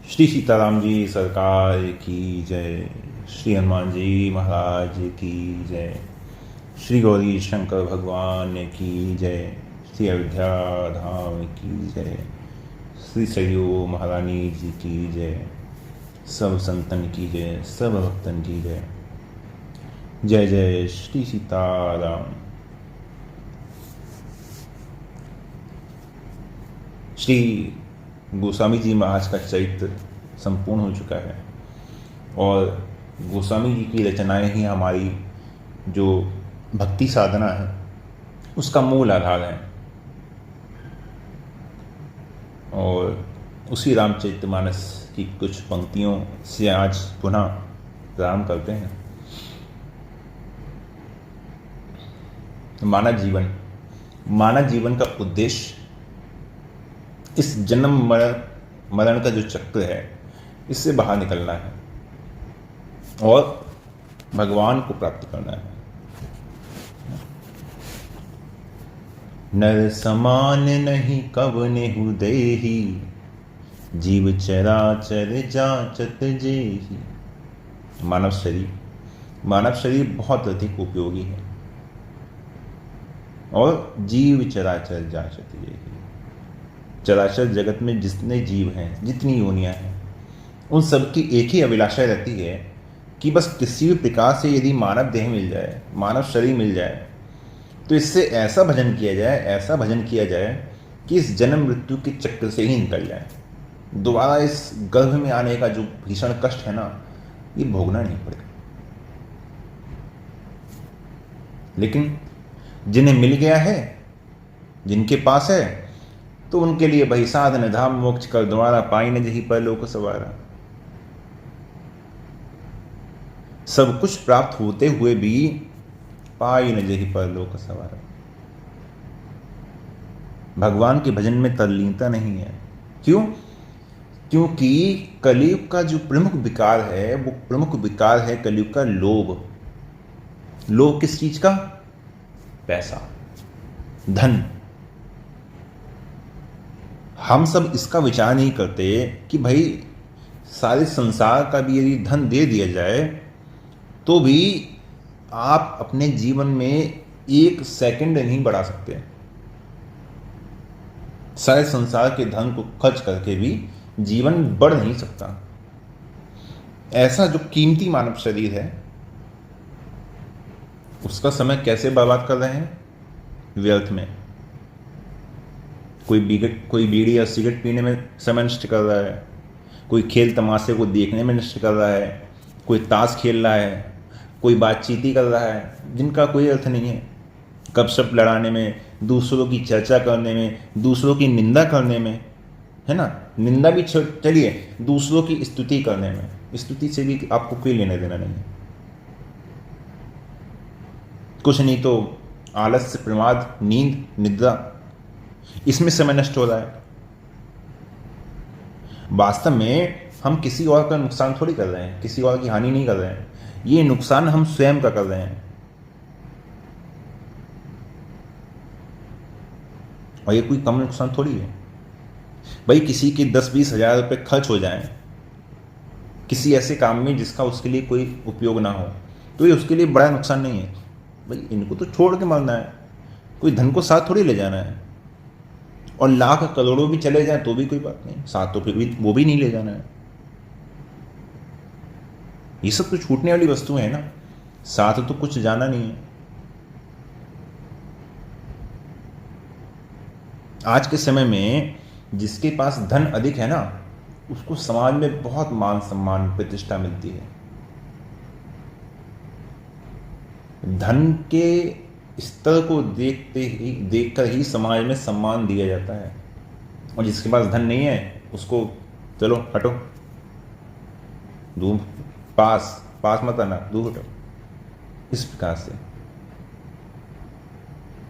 श्री सीताराम जी सरकार की जय। श्री हनुमान जी महाराज की जय। श्री गौरी शंकर भगवान की जय। श्री अयोध्या धाम की जय। श्री सरयू महारानी जी की जय। सब संतन की जय, सब भक्तन की जय। जय जय श्री सीताराम। श्री गोस्वामी जी महाराज का चरित्र संपूर्ण हो चुका है और गोस्वामी जी की रचनाएं ही हमारी जो भक्ति साधना है उसका मूल आधार है। और उसी रामचरितमानस की कुछ पंक्तियों से आज पुनः प्रारंभ करते हैं। मानव जीवन का उद्देश्य इस जन्म मरण का जो चक्र है इससे बाहर निकलना है और भगवान को प्राप्त करना है। नर समान नहीं कवनेहु देहि, जीव चराचर जाचत जेहि। मानव शरीर बहुत अधिक उपयोगी है और जीव चराचर जाचत जेहि। चराचर जगत में जितने जीव हैं, जितनी योनियां हैं, उन सब की एक ही अभिलाषा रहती है कि बस किसी भी प्रकार से यदि मानव देह मिल जाए, मानव शरीर मिल जाए, तो इससे ऐसा भजन किया जाए कि इस जन्म मृत्यु के चक्र से ही निकल जाए। दोबारा इस गर्भ में आने का जो भीषण कष्ट है ना, ये भोगना नहीं पड़ेगा। लेकिन जिन्हें मिल गया है, जिनके पास है, तो उनके लिए भई साधन धाम मोक्ष कर द्वारा, पाई न जही परलोक सवारा। सब कुछ प्राप्त होते हुए भी पाई न जही परलोक सवारा। भगवान के भजन में तल्लीनता नहीं है। क्यों? क्योंकि कलयुग का जो प्रमुख विकार है, वो प्रमुख विकार है कलयुग का लोभ। लोभ किस चीज का? पैसा, धन। हम सब इसका विचार नहीं करते कि भाई सारे संसार का भी यदि धन दे दिया जाए तो भी आप अपने जीवन में एक सेकंड नहीं बढ़ा सकते। सारे संसार के धन को खर्च करके भी जीवन बढ़ नहीं सकता। ऐसा जो कीमती मानव शरीर है, उसका समय कैसे बर्बाद कर रहे हैं? व्यर्थ में। कोई बीड़ी या सिगरेट पीने में समय नष्ट कर रहा है, कोई खेल तमाशे को देखने में नष्ट कर रहा है, कोई ताश खेल रहा है, कोई बातचीत कर रहा है जिनका कोई अर्थ नहीं है, गपशप लड़ाने में, दूसरों की चर्चा करने में, दूसरों की निंदा करने में, है ना। निंदा भी चलिए, दूसरों की स्तुति करने में, स्तुति से भी आपको कोई लेने देना नहीं है। कुछ नहीं तो आलस्य, प्रमाद, नींद, निद्रा, इसमें समय नष्ट हो रहा है। वास्तव में हम किसी और का नुकसान थोड़ी कर रहे हैं, किसी और की हानि नहीं कर रहे हैं। ये नुकसान हम स्वयं का कर रहे हैं। और ये कोई कम नुकसान थोड़ी है भाई। किसी के 10-20 हजार रुपये खर्च हो जाएं किसी ऐसे काम में जिसका उसके लिए कोई उपयोग ना हो, तो ये उसके लिए बड़ा नुकसान नहीं है भाई। इनको तो छोड़ के मरना है, कोई धन को साथ थोड़ी ले जाना है। और लाख करोड़ों भी चले जाएं तो भी कोई बात नहीं, साथ तो फिर भी वो भी नहीं ले जाना है। ये सब तो छूटने वाली वस्तुएं हैं ना, साथ तो कुछ जाना नहीं है। आज के समय में जिसके पास धन अधिक है ना, उसको समाज में बहुत मान सम्मान, प्रतिष्ठा मिलती है। धन के स्तर को देखकर ही समाज में सम्मान दिया जाता है। और जिसके पास धन नहीं है उसको चलो हटो, दूर, पास मत आना, दूर हटो, इस प्रकार से।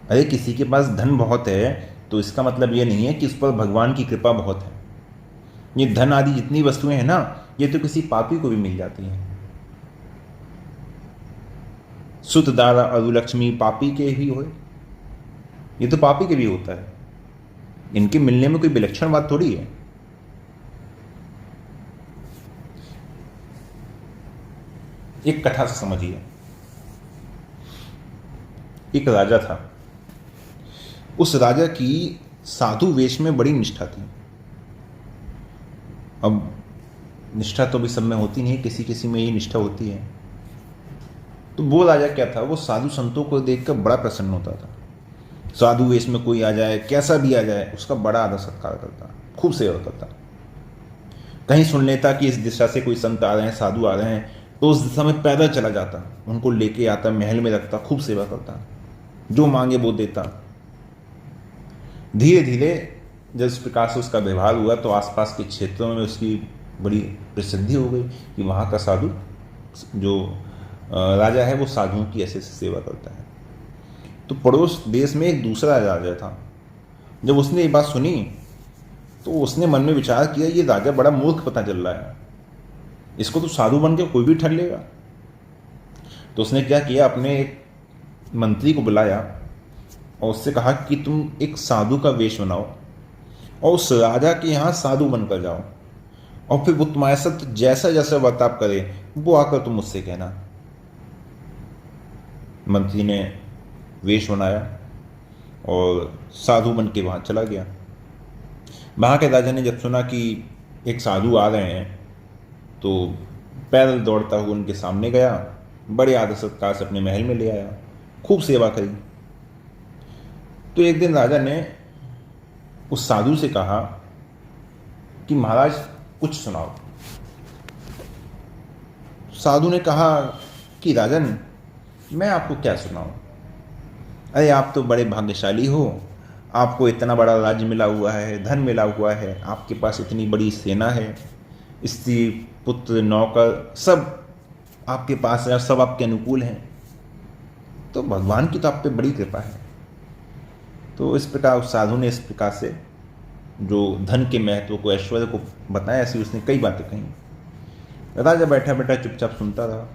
अरे किसी के पास धन बहुत है तो इसका मतलब ये नहीं है कि उस पर भगवान की कृपा बहुत है। ये धन आदि जितनी वस्तुएं हैं ना, ये तो किसी पापी को भी मिल जाती हैं। सुत दारा अरुलक्ष्मी पापी के ही होए, ये तो पापी के भी होता है। इनके मिलने में कोई विलक्षण बात थोड़ी है। एक कथा से समझिए। एक राजा था, उस राजा की साधु वेश में बड़ी निष्ठा थी। अब निष्ठा तो भी सब में होती नहीं, किसी किसी में ये निष्ठा होती है। तो वो राजा क्या था, वो साधु संतों को देखकर बड़ा प्रसन्न होता था। साधु वेश में कोई आ जाए, कैसा भी आ जाए, उसका बड़ा आदर सत्कार करता, खूब सेवा करता। कहीं सुन लेता कि इस दिशा से कोई संत आ रहे हैं, साधु आ रहे हैं, तो उस दिशा में पैदल चला जाता, उनको लेके आता, महल में रखता, खूब सेवा करता, जो मांगे वो देता। धीरे धीरे जब इस प्रकार से उसका व्यवहार हुआ तो आसपास के क्षेत्रों में उसकी बड़ी प्रसिद्धि हो गई कि वहाँ का साधु जो राजा है वो साधुओं की ऐसे सेवा करता है। तो पड़ोस देश में एक दूसरा राजा था। जब उसने ये बात सुनी तो उसने मन में विचार किया, ये राजा बड़ा मूर्ख पता चल रहा है, इसको तो साधु बन के कोई भी ठग लेगा। तो उसने क्या किया, अपने एक मंत्री को बुलाया और उससे कहा कि तुम एक साधु का वेश बनाओ और उस राजा के यहाँ साधु बनकर जाओ, और फिर वो तुम्हारे साथ जैसा जैसा बर्ताव करे वो आकर तुम मुझसे कहना। मंत्री ने वेश बनाया और साधु बन के वहाँ चला गया। वहाँ के राजा ने जब सुना कि एक साधु आ रहे हैं तो पैदल दौड़ता हुआ उनके सामने गया, बड़े आदर सत्कार से अपने महल में ले आया, खूब सेवा करी। तो एक दिन राजा ने उस साधु से कहा कि महाराज कुछ सुनाओ। साधु ने कहा कि राजन, मैं आपको क्या सुनाऊं, अरे आप तो बड़े भाग्यशाली हो, आपको इतना बड़ा राज्य मिला हुआ है, धन मिला हुआ है, आपके पास इतनी बड़ी सेना है, स्त्री पुत्र नौकर सब आपके पास है, सब आपके अनुकूल हैं, तो भगवान की तो आप पे बड़ी कृपा है। तो इस प्रकार उस साधु ने इस प्रकार से जो धन के महत्व को, ऐश्वर्य को बताया, ऐसी उसने कई बातें कही। राजा बैठा बैठा चुपचाप सुनता रहा।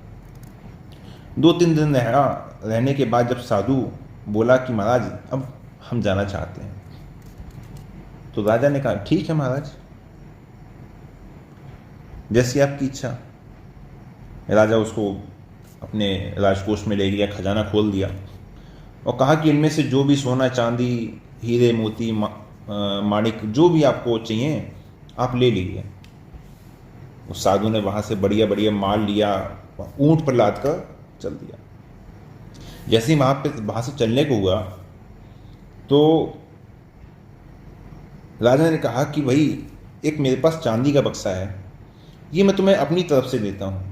2-3 दिन रहने के बाद जब साधु बोला कि महाराज अब हम जाना चाहते हैं, तो राजा ने कहा ठीक है महाराज, जैसी आपकी इच्छा। राजा उसको अपने राजकोष में ले गया, खजाना खोल दिया और कहा कि इनमें से जो भी सोना चांदी हीरे मोती माणिक जो भी आपको चाहिए आप ले लीजिए। उस साधु ने वहाँ से बढ़िया बढ़िया माल लिया, ऊंट पर लाद कर चल दिया। जैसे ही वहाँ से चलने को हुआ तो राजा ने कहा कि भाई एक मेरे पास चांदी का बक्सा है, ये मैं तुम्हें अपनी तरफ से देता हूँ।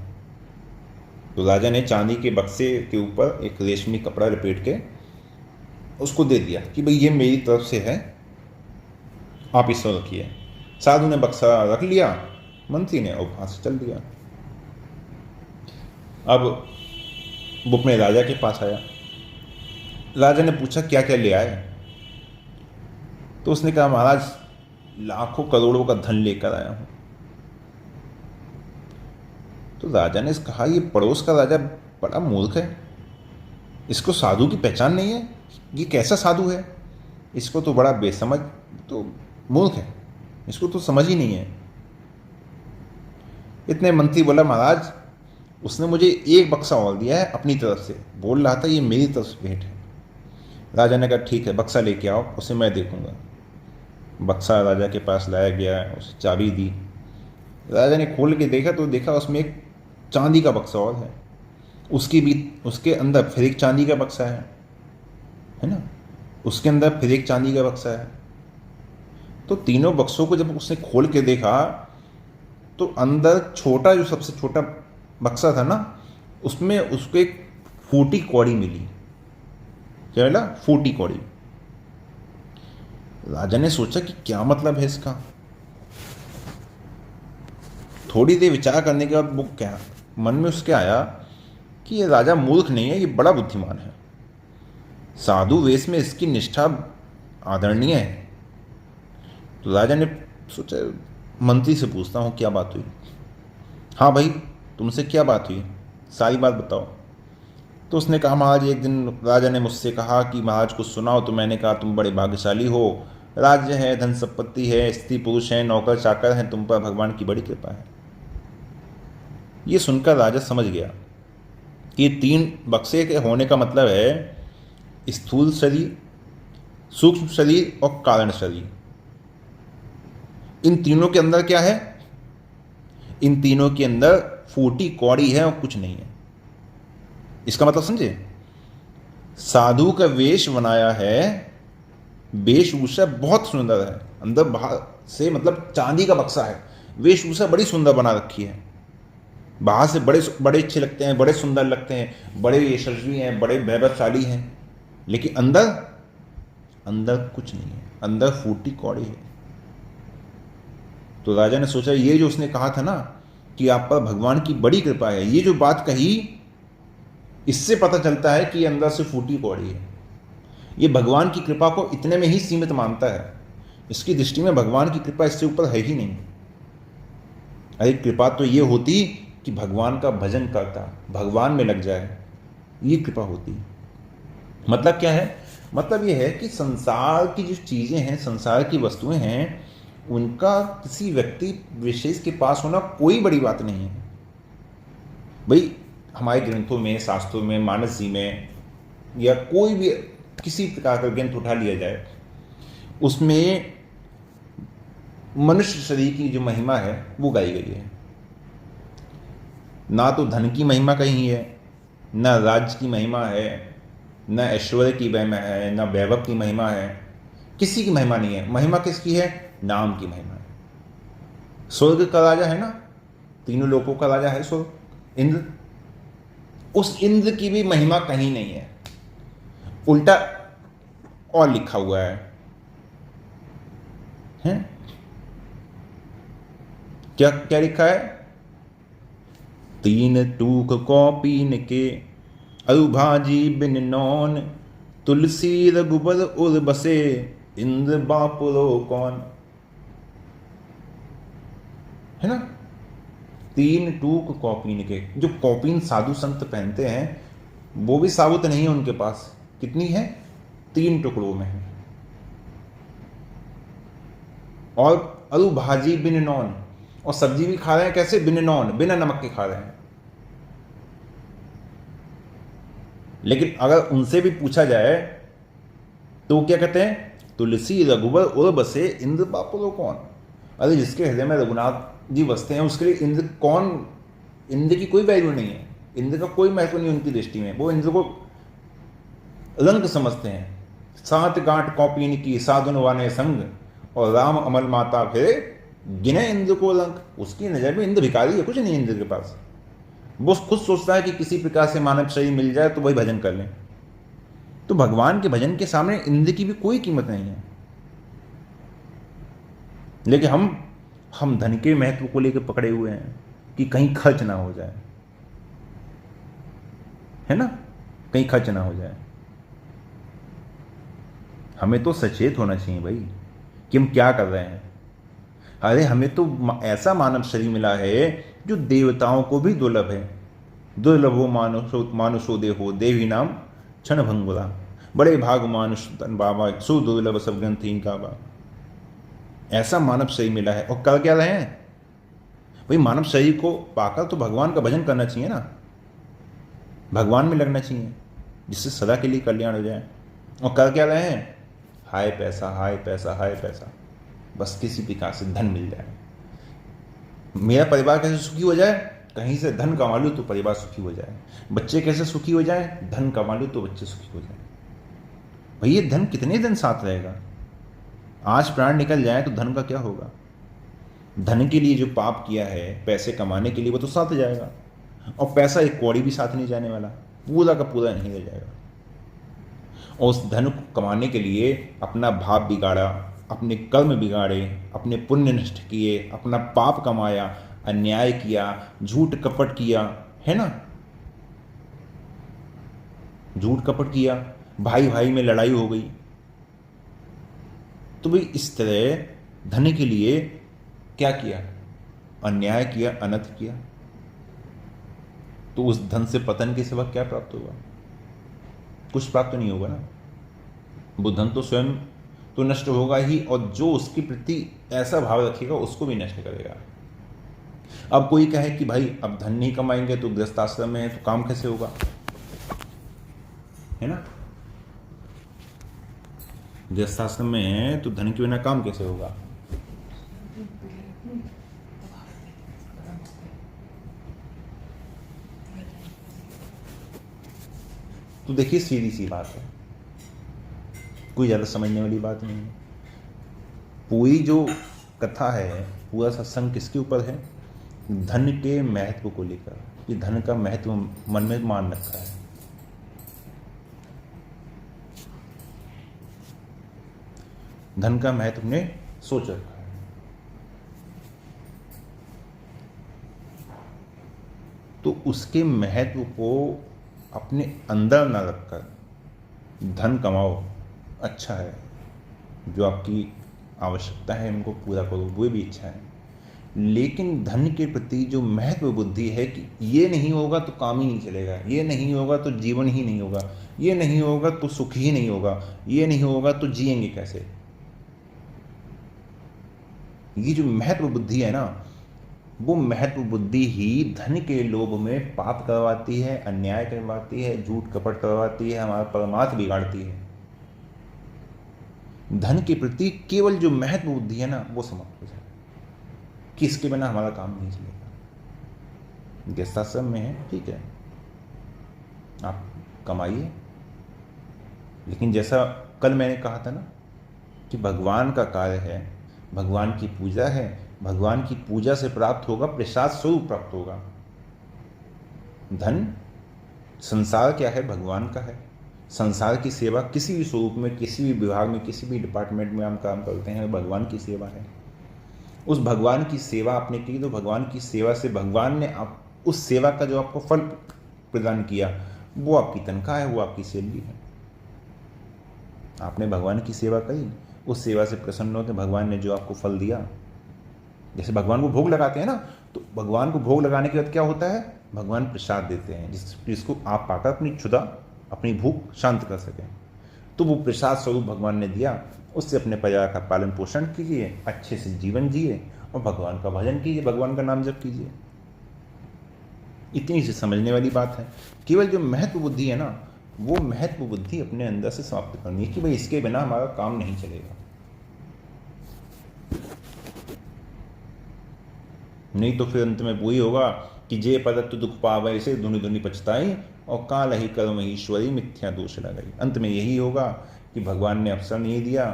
तो राजा ने चांदी के बक्से के ऊपर एक रेशमी कपड़ा लपेट के उसको दे दिया कि भाई ये मेरी तरफ से है, आप इसको रखिए। साधु ने बक्सा रख लिया, मंत्री ने और वहाँ से चल दिया। अब वो अपने राजा के पास आया। राजा ने पूछा क्या क्या ले आए? तो उसने कहा महाराज लाखों करोड़ों का धन लेकर आया हूँ। तो राजा ने कहा ये पड़ोस का राजा बड़ा मूर्ख है, इसको साधु की पहचान नहीं है, ये कैसा साधु है, इसको तो बड़ा बेसमझ, तो मूर्ख है, इसको तो समझ ही नहीं है। इतने मंत्री बोला महाराज उसने मुझे एक बक्सा और दिया है अपनी तरफ से, बोल रहा था ये मेरी तरफ से भेंट है। राजा ने कहा ठीक है बक्सा लेके आओ, उसे मैं देखूंगा। बक्सा राजा के पास लाया गया, उसे चाबी दी। राजा ने खोल के देखा तो देखा उसमें एक चांदी का बक्सा और है, उसके अंदर फिर एक चांदी का बक्सा है ना, उसके अंदर फिर एक चांदी का बक्सा है। तो तीनों बक्सों को जब उसने खोल के देखा तो अंदर छोटा, जो सबसे छोटा बक्सा था ना, उसमें उसको एक फूटी कौड़ी मिली। क्या मिला? फूटी कौड़ी। राजा ने सोचा कि क्या मतलब है इसका। थोड़ी देर विचार करने के बाद वो क्या मन में उसके आया कि ये राजा मूर्ख नहीं है, ये बड़ा बुद्धिमान है, साधु वेश में इसकी निष्ठा आदरणीय है। तो राजा ने सोचा मंत्री से पूछता हूँ क्या बात हुई। हाँ भाई तुमसे क्या बात हुई, सारी बात बताओ। तो उसने कहा महाराज एक दिन राजा ने मुझसे कहा कि महाराज कुछ सुनाओ, तो मैंने कहा तुम बड़े भाग्यशाली हो, राज्य है, धन संपत्ति है, स्त्री पुरुष हैं, नौकर चाकर हैं, तुम पर भगवान की बड़ी कृपा है। ये सुनकर राजा समझ गया कि 3 बक्से के होने का मतलब है स्थूल शरीर, सूक्ष्म शरीर और कारण शरीर। इन तीनों के अंदर क्या है? इन तीनों के अंदर फूटी कौड़ी है और कुछ नहीं है। इसका मतलब समझे? साधु का वेश बनाया है, वेशभूषा बहुत सुंदर है, अंदर बाहर से मतलब चांदी का बक्सा है, वेशभूषा बड़ी सुंदर बना रखी है, बाहर से बड़े बड़े अच्छे लगते हैं, बड़े सुंदर लगते हैं, बड़े यशस्वी हैं, बड़े वैभवशाली हैं, लेकिन अंदर अंदर कुछ नहीं है, अंदर फूटी कौड़ी है। तो राजा ने सोचा, ये जो उसने कहा था ना कि आप पर भगवान की बड़ी कृपा है, ये जो बात कही, इससे पता चलता है कि अंदर से फूटी कौड़ी है। ये भगवान की कृपा को इतने में ही सीमित मानता है, इसकी दृष्टि में भगवान की कृपा इससे ऊपर है ही नहीं। अरे कृपा तो ये होती कि भगवान का भजन करता, भगवान में लग जाए, ये कृपा होती। मतलब क्या है? मतलब ये है कि संसार की जो चीज़ें हैं, संसार की वस्तुएं हैं, उनका किसी व्यक्ति विशेष के पास होना कोई बड़ी बात नहीं है। भाई हमारे ग्रंथों में, शास्त्रों में, मानस जी में, या कोई भी किसी प्रकार का ग्रंथ उठा लिया जाए, उसमें मनुष्य शरीर की जो महिमा है वो गाई गई है। ना तो धन की महिमा कहीं है, ना राज्य की महिमा है, न ऐश्वर्य की महिमा है, न वैभव की महिमा है, किसी की महिमा नहीं है। महिमा किसकी है? नाम की महिमा है। स्वर्ग का राजा है ना, तीनों लोकों का राजा है स्वर्ग, इंद्र। उस इंद्र की भी महिमा कहीं नहीं है, उल्टा और लिखा हुआ है? क्या क्या लिखा है? 3 टूक कौपीन के, अरुभाजी बिन नौन, तुलसी रघुबर उर बसे, इंद्र बापुरो कौन। है ना? 3 टूक कौपीन के। जो कौपीन साधु संत पहनते हैं वो भी साबुत नहीं है उनके पास। कितनी है? 3 टुकड़ों में है। और अरुभाजी बिन नौन, और सब्जी भी खा रहे हैं कैसे? बिन नौन, बिना नमक के खा रहे हैं। लेकिन अगर उनसे भी पूछा जाए तो क्या कहते हैं? तुलसी रघुबर उर बसे, इंद्र बापुरो कौन। अरे जिसके हृदय में रघुनाथ जी बसते हैं उसके लिए इंद्र कौन? इंद्र की कोई वैल्यू नहीं है, इंद्र का कोई महत्व नहीं उनकी दृष्टि में। वो इंद्र को रंग समझते हैं। 7 गांठ कौपीन की, साधुन वाने संग, और राम अमल माता फिरे, गिने इंद्र को रंग। उसकी नजर में इंद्र भिखारी है, कुछ नहीं इंद्र के पास। वो खुद सोचता है कि किसी प्रकार से मानव शरीर मिल जाए तो वही भजन कर लें। तो भगवान के भजन के सामने इंद्र की भी कोई कीमत नहीं है। लेकिन हम धन के महत्व को लेकर पकड़े हुए हैं कि कहीं खर्च ना हो जाए, है ना? कहीं खर्च ना हो जाए। हमें तो सचेत होना चाहिए भाई कि हम क्या कर रहे हैं। अरे हमें तो ऐसा मानव शरीर मिला है जो देवताओं को भी दुर्लभ है। दुर्लभो मानुषो देहो, देवी नाम क्षण भंगुरा, बड़े भाग मानुष तन बाबा, सो दुर्लभ सब ग्रंथहीन काबा। ऐसा मानव शरीर मिला है, और कर क्या रहे हैं भाई? मानव शरीर को पाकर तो भगवान का भजन करना चाहिए ना, भगवान में लगना चाहिए, जिससे सदा के लिए कल्याण हो जाए। और कर क्या रहे हैं? हाय पैसा, हाय पैसा, हाय पैसा, बस किसी प्रकार से धन मिल जाए, मेरा परिवार कैसे सुखी हो जाए, कहीं से धन कमा लूँ तो परिवार सुखी हो जाए, बच्चे कैसे सुखी हो जाए, धन कमा लूँ तो बच्चे सुखी हो जाए। भाई ये धन कितने दिन साथ रहेगा? आज प्राण निकल जाए तो धन का क्या होगा? धन के लिए जो पाप किया है, पैसे कमाने के लिए, वो तो साथ जाएगा, और पैसा एक कौड़ी भी साथ नहीं जाने वाला, पूरा का पूरा नहीं रह जाएगा। और उस धन को कमाने के लिए अपना भाव बिगाड़ा, अपने कर्म बिगाड़े, अपने पुण्य नष्ट किए, अपना पाप कमाया, अन्याय किया, झूठ कपट किया, है ना? झूठ कपट किया, भाई भाई में लड़ाई हो गई। तो भाई इस तरह धन के लिए क्या किया? अन्याय किया, अनर्थ किया। तो उस धन से पतन के सिवा क्या प्राप्त होगा? कुछ प्राप्त नहीं होगा ना। वो धन तो स्वयं तो नष्ट होगा ही, और जो उसके प्रति ऐसा भाव रखेगा उसको भी नष्ट करेगा। अब कोई कहे कि भाई अब धन नहीं कमाएंगे तो गृहस्थाश्रम में है तो काम कैसे होगा? है ना। गृहस्थाश्रम में है तो धन के बिना काम कैसे होगा। तो देखिए सीधी सी बात है, कोई ज़्यादा समझने वाली बात नहीं है। पूरी जो कथा है, पूरा सत्संग किसके ऊपर है, धन के महत्व को लेकर, कि धन का महत्व मन में मान रखा है। धन का महत्व ने सोच रखा है। तो उसके महत्व को अपने अंदर न रखकर धन कमाओ, अच्छा है, जो आपकी आवश्यकता है उनको पूरा करो, वो भी अच्छा है। लेकिन धन के प्रति जो महत्व बुद्धि है कि ये नहीं होगा तो काम ही नहीं चलेगा, ये नहीं होगा तो जीवन ही नहीं होगा, ये नहीं होगा तो सुख ही नहीं होगा, ये नहीं होगा तो जिएंगे कैसे, ये जो महत्व बुद्धि है ना, वो महत्व बुद्धि ही धन के लोभ में पाप करवाती है, अन्याय करवाती है, झूठ कपट करवाती है, हमारा परमार्थ बिगाड़ती है। धन के प्रति केवल जो महत्व बुद्धि है ना, वो समाप्त हो जाए कि इसके बिना हमारा काम नहीं चलेगा। गृहस्थाश्रम में है, ठीक है, आप कमाइए, लेकिन जैसा कल मैंने कहा था ना कि भगवान का कार्य है, भगवान की पूजा है, भगवान की पूजा से प्राप्त होगा, प्रसाद स्वरूप प्राप्त होगा। धन, संसार क्या है, भगवान का है। संसार की सेवा किसी भी स्वरूप में, किसी भी विभाग में, किसी भी डिपार्टमेंट में हम काम करते हैं, भगवान की सेवा है। उस भगवान की सेवा आपने की तो भगवान की सेवा से भगवान ने आप उस सेवा का जो आपको फल प्रदान किया, वो आपकी तनख्वाह है, वो आपकी सैलरी है। आपने भगवान की सेवा करी, उस सेवा से प्रसन्न होकर भगवान ने जो आपको फल दिया, जैसे भगवान को भोग लगाते हैं ना, तो भगवान को भोग लगाने के बाद क्या होता है, भगवान प्रसाद देते हैं जिसको आप पाकर अपनी क्षुधा, अपनी भूख शांत कर सकें। तो वो प्रसाद स्वरूप भगवान ने दिया, उससे अपने परिवार का पालन पोषण कीजिए, अच्छे से जीवन जिए और भगवान का भजन कीजिए, भगवान का नाम जप कीजिए। इतनी सी समझने वाली बात है। केवल जो महत्व बुद्धि है ना, वो महत्व बुद्धि अपने अंदर से समाप्त करनी है कि भाई इसके बिना हमारा काम नहीं चलेगा। नहीं तो फिर अंत में वही होगा कि जे पदत्व दुख पावे से धुनि धुनि पछताई और काल ही कर्म ईश्वरी मिथ्या दोष लगाई। अंत में यही होगा कि भगवान ने अवसर नहीं दिया,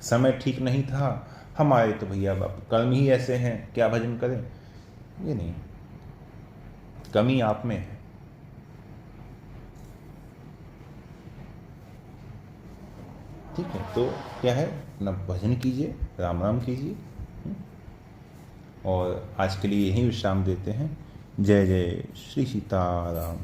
समय ठीक नहीं था, हमारे तो भैया बाप कर्म ही ऐसे हैं, क्या भजन करें। ये नहीं, कमी आप में है। ठीक है, तो क्या है, अपना भजन कीजिए, राम राम कीजिए, और आज के लिए यहीं विश्राम देते हैं। जय जय श्री सीताराम।